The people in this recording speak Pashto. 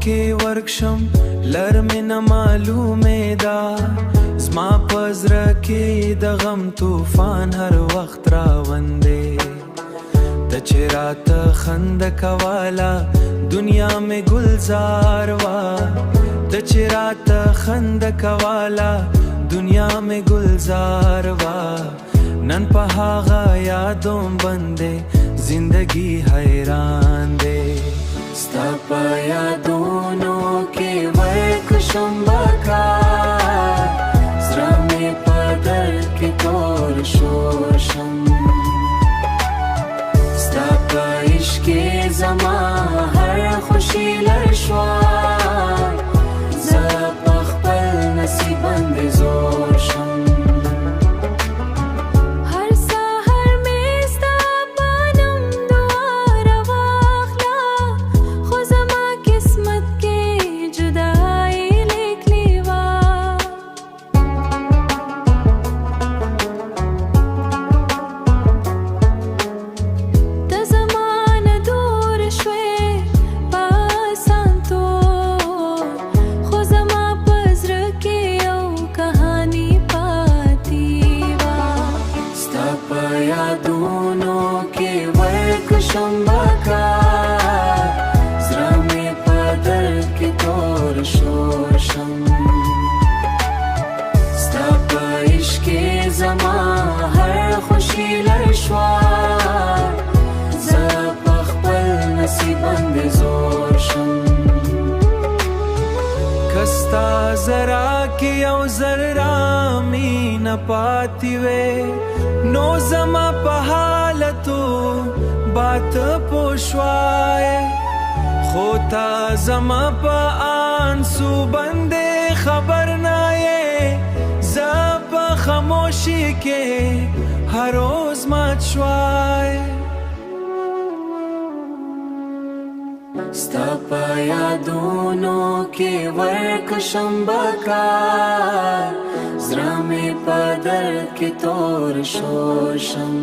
کې ورکشم لر مې نه معلومېدا زما په زړه کې د غم طوفان هر وخت راوندې ته چې راته خنده کوله دنیا مې ګلزار وا ته چې راته خنده کوله دنیا مې گلزار وا نن په هغه یادو باندې زندگی حیران دی ستا په یادونو کې ورکشم بکار زړه مې په درد کې تور شور شم ستا په عشق کې زما هر خوشي لړ شوه زه په خپل نصیب باندې زور شم یادونو کې ورکشم بکار زړه مې په درد کې تور شور شم ستا په عشق کې زما هر خوشي لړ شوه زه په خپل نصیب باندې زور شم که ستا ذرا کې یو ذره مینه پاتې وې نو زما په حالتو بات پوشوای خو تا زما په آنسو باندې خبر نه یې زه په خاموشي کې هر روز مات شوای ستا په یادونو کې ورکشم بکار زړه مې په درد کې تور شور شم